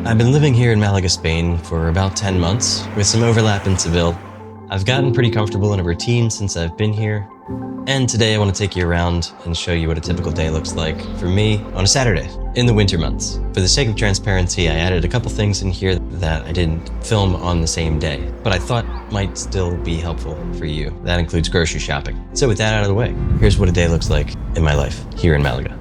I've been living here in Malaga, Spain for about 10 months, with some overlap in Seville. I've gotten pretty comfortable in a routine since I've been here, and today I want to take you around and show you what a typical day looks like for me on a Saturday in the winter months. For the sake of transparency, I added a couple things in here that I didn't film on the same day, but I thought might still be helpful for you. That includes grocery shopping. So with that out of the way, here's what a day looks like in my life here in Malaga.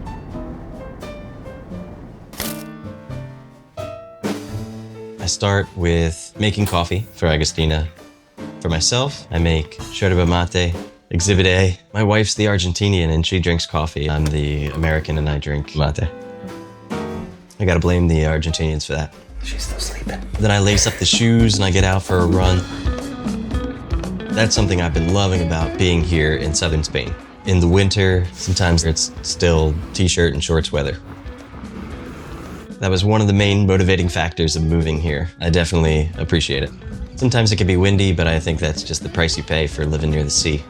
I start with making coffee for Agustina. For myself, I make yerba mate, Exhibit A. My wife's the Argentinian and she drinks coffee. I'm the American and I drink mate. I gotta blame the Argentinians for that. She's still sleeping. Then I lace up the shoes and I get out for a run. That's something I've been loving about being here in southern Spain. In the winter, sometimes it's still t-shirt and shorts weather. That was one of the main motivating factors of moving here. I definitely appreciate it. Sometimes it can be windy, but I think that's just the price you pay for living near the sea.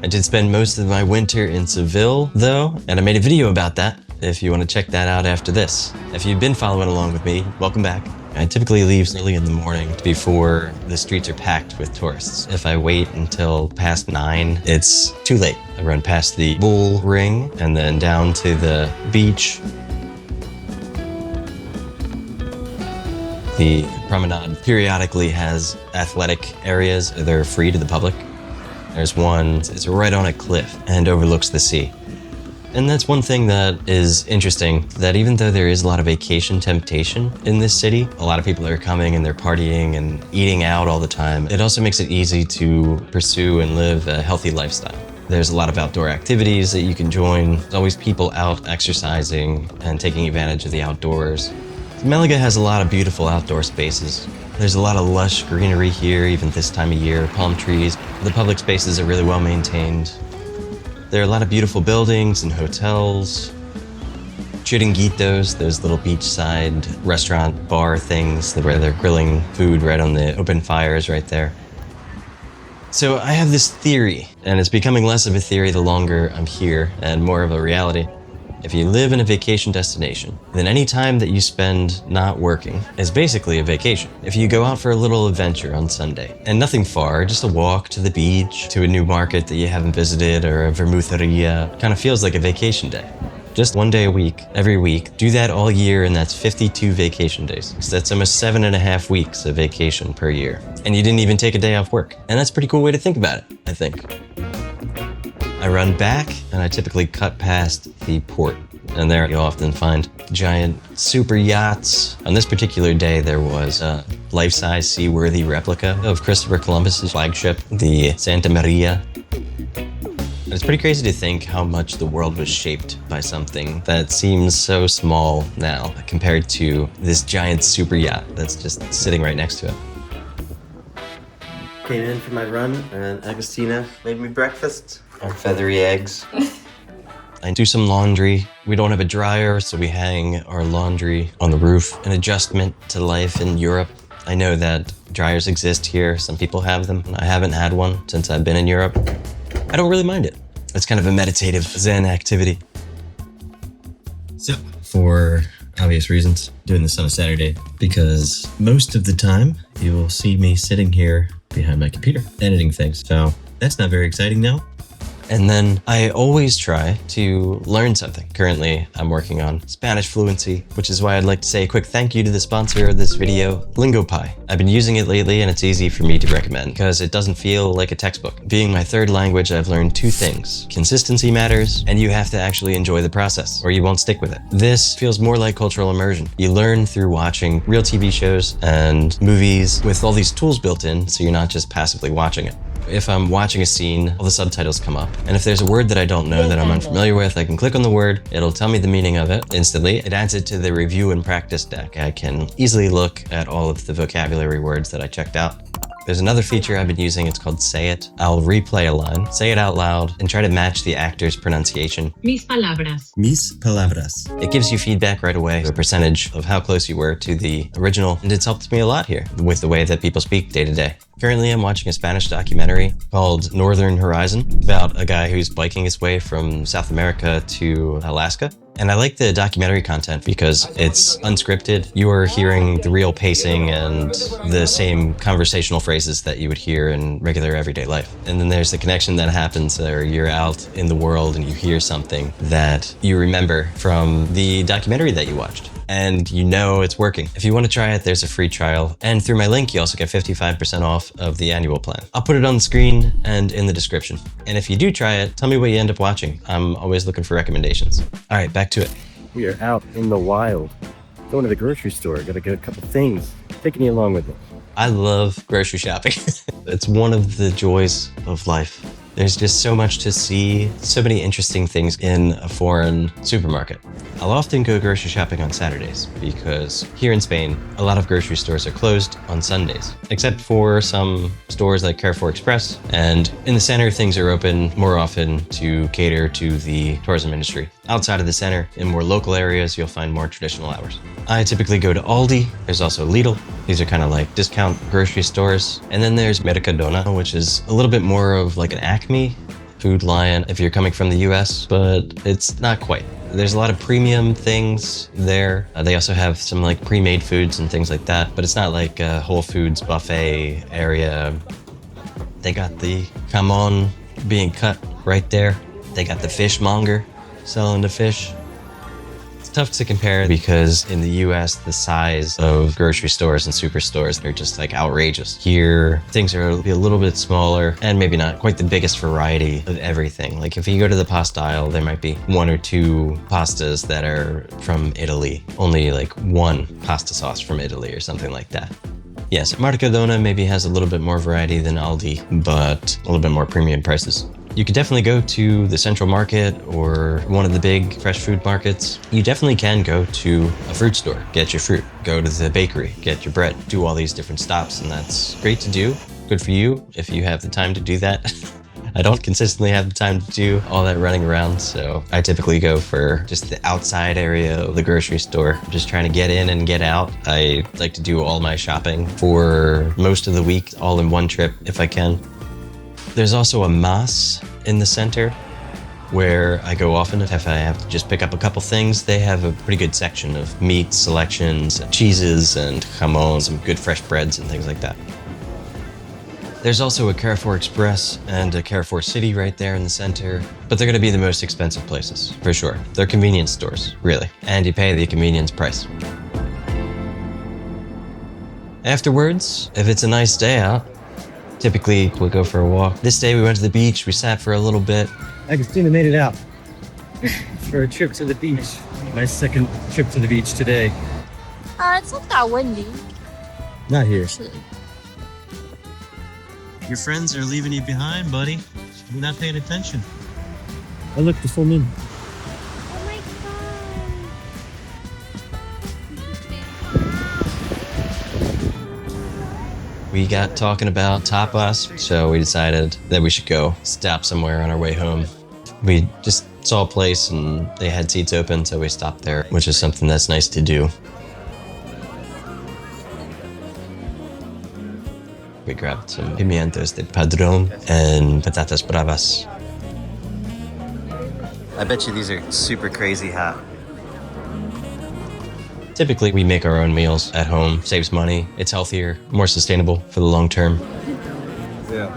I did spend most of my winter in Seville, though, and I made a video about that if you want to check that out after this. If you've been following along with me, welcome back. I typically leave early in the morning before the streets are packed with tourists. If I wait until past 9, it's too late. I run past the bull ring and then down to the beach. The promenade periodically has athletic areas. They're free to the public. There's one, it's right on a cliff and overlooks the sea. And that's one thing that is interesting, that even though there is a lot of vacation temptation in this city, a lot of people are coming and they're partying and eating out all the time. It also makes it easy to pursue and live a healthy lifestyle. There's a lot of outdoor activities that you can join. There's always people out exercising and taking advantage of the outdoors. Malaga has a lot of beautiful outdoor spaces. There's a lot of lush greenery here, even this time of year, palm trees. The public spaces are really well maintained. There are a lot of beautiful buildings and hotels. Chiringuitos, those little beachside restaurant bar things where they're grilling food right on the open fires right there. So I have this theory, and it's becoming less of a theory the longer I'm here and more of a reality. If you live in a vacation destination, then any time that you spend not working is basically a vacation. If you go out for a little adventure on Sunday, and nothing far, just a walk to the beach, to a new market that you haven't visited, or a vermuteria, kind of feels like a vacation day. Just one day a week, every week. Do that all year, and that's 52 vacation days. So that's almost 7.5 weeks of vacation per year. And you didn't even take a day off work. And that's a pretty cool way to think about it, I think. I run back and I typically cut past the port, and there you'll often find giant super yachts. On this particular day, there was a life-size seaworthy replica of Christopher Columbus's flagship, the Santa Maria. And it's pretty crazy to think how much the world was shaped by something that seems so small now compared to this giant super yacht that's just sitting right next to it. Came in for my run and Agustina made me breakfast. Our feathery eggs. I do some laundry. We don't have a dryer, so we hang our laundry on the roof. An adjustment to life in Europe. I know that dryers exist here. Some people have them. I haven't had one since I've been in Europe. I don't really mind it. It's kind of a meditative Zen activity. So, for obvious reasons, doing this on a Saturday, because most of the time you will see me sitting here behind my computer, editing things. So that's not very exciting now. And then I always try to learn something. Currently, I'm working on Spanish fluency, which is why I'd like to say a quick thank you to the sponsor of this video, Lingopie. I've been using it lately and it's easy for me to recommend because it doesn't feel like a textbook. Being my third language, I've learned 2 things. Consistency matters, and you have to actually enjoy the process or you won't stick with it. This feels more like cultural immersion. You learn through watching real TV shows and movies with all these tools built in, so you're not just passively watching it. If I'm watching a scene, all the subtitles come up. And if there's a word that I don't know that I'm unfamiliar with, I can click on the word, it'll tell me the meaning of it instantly. It adds it to the review and practice deck. I can easily look at all of the vocabulary words that I checked out. There's another feature I've been using, it's called Say It. I'll replay a line, say it out loud, and try to match the actor's pronunciation. Mis palabras. Mis palabras. It gives you feedback right away, a percentage of how close you were to the original, and it's helped me a lot here with the way that people speak day to day. Currently, I'm watching a Spanish documentary called Northern Horizon about a guy who's biking his way from South America to Alaska. And I like the documentary content because it's unscripted. You are hearing the real pacing and the same conversational phrases that you would hear in regular everyday life. And then there's the connection that happens where you're out in the world and you hear something that you remember from the documentary that you watched. And you know it's working. If you want to try it, there's a free trial. And through my link, you also get 55% off of the annual plan. I'll put it on the screen and in the description. And if you do try it, tell me what you end up watching. I'm always looking for recommendations. All right, back to it. We are out in the wild. Going to the grocery store. Gotta get a couple things. Taking you along with me. I love grocery shopping. It's one of the joys of life. There's just so much to see, so many interesting things in a foreign supermarket. I'll often go grocery shopping on Saturdays because here in Spain, a lot of grocery stores are closed on Sundays, except for some stores like Carrefour Express. And in the center, things are open more often to cater to the tourism industry. Outside of the center, in more local areas, you'll find more traditional hours. I typically go to Aldi. There's also Lidl. These are kind of like discount grocery stores. And then there's Mercadona, which is a little bit more of like an Acme Food Lion if you're coming from the US, but it's not quite. There's a lot of premium things there. They also have some like pre-made foods and things like that, but it's not like a Whole Foods buffet area. They got the jamon being cut right there. They got the fishmonger selling the fish. It's tough to compare because in the US, the size of grocery stores and superstores are just like outrageous. Here, things are a little bit smaller and maybe not quite the biggest variety of everything. Like if you go to the pasta aisle, there might be 1 or 2 pastas that are from Italy. Only like 1 pasta sauce from Italy or something like that. Yes, Mercadona maybe has a little bit more variety than Aldi, but a little bit more premium prices. You could definitely go to the Central Market or one of the big fresh food markets. You definitely can go to a fruit store, get your fruit, go to the bakery, get your bread, do all these different stops, and that's great to do. Good for you if you have the time to do that. I don't consistently have the time to do all that running around, so I typically go for just the outside area of the grocery store, just trying to get in and get out. I like to do all my shopping for most of the week, all in one trip if I can. There's also a Mas in the center where I go often if I have to just pick up a couple things. They have a pretty good section of meat selections, cheeses and jamon, some good fresh breads and things like that. There's also a Carrefour Express and a Carrefour City right there in the center, but they're gonna be the most expensive places, for sure. They're convenience stores, really, and you pay the convenience price. Afterwards, if it's a nice day out, typically we'll go for a walk. This day we went to the beach, we sat for a little bit. Agustina made it out for a trip to the beach. My second trip to the beach today. It's not that windy. Not here. Your friends are leaving you behind, buddy. You're not paying attention. I looked the full moon. Oh my We got talking about tapas, so we decided that we should go stop somewhere on our way home. We just saw a place and they had seats open, so we stopped there, which is something that's nice to do. We grabbed some pimientos de padrón and patatas bravas. I bet you these are super crazy hot. Typically, we make our own meals at home. Saves money, it's healthier, more sustainable for the long term. Yeah.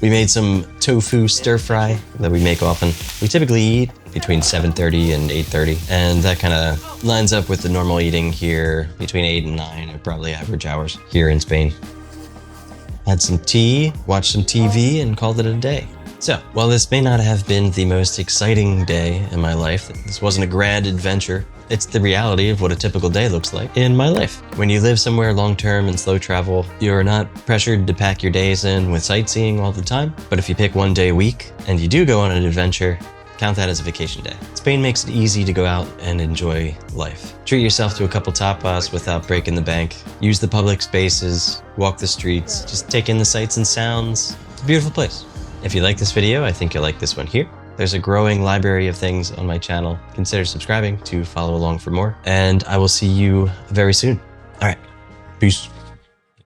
We made some tofu stir fry that we make often. We typically eat between 7:30 and 8:30, and that kind of lines up with the normal eating here. Between 8 and 9 are probably average hours here in Spain. Had some tea, watched some TV, and called it a day. So, while this may not have been the most exciting day in my life, this wasn't a grand adventure, it's the reality of what a typical day looks like in my life. When you live somewhere long-term and slow travel, you're not pressured to pack your days in with sightseeing all the time. But if you pick one day a week and you do go on an adventure, count that as a vacation day. Spain makes it easy to go out and enjoy life. Treat yourself to a couple tapas without breaking the bank. Use the public spaces, walk the streets, just take in the sights and sounds. It's a beautiful place. If you like this video, I think you'll like this one here. There's a growing library of things on my channel. Consider subscribing to follow along for more, and I will see you very soon. All right, peace.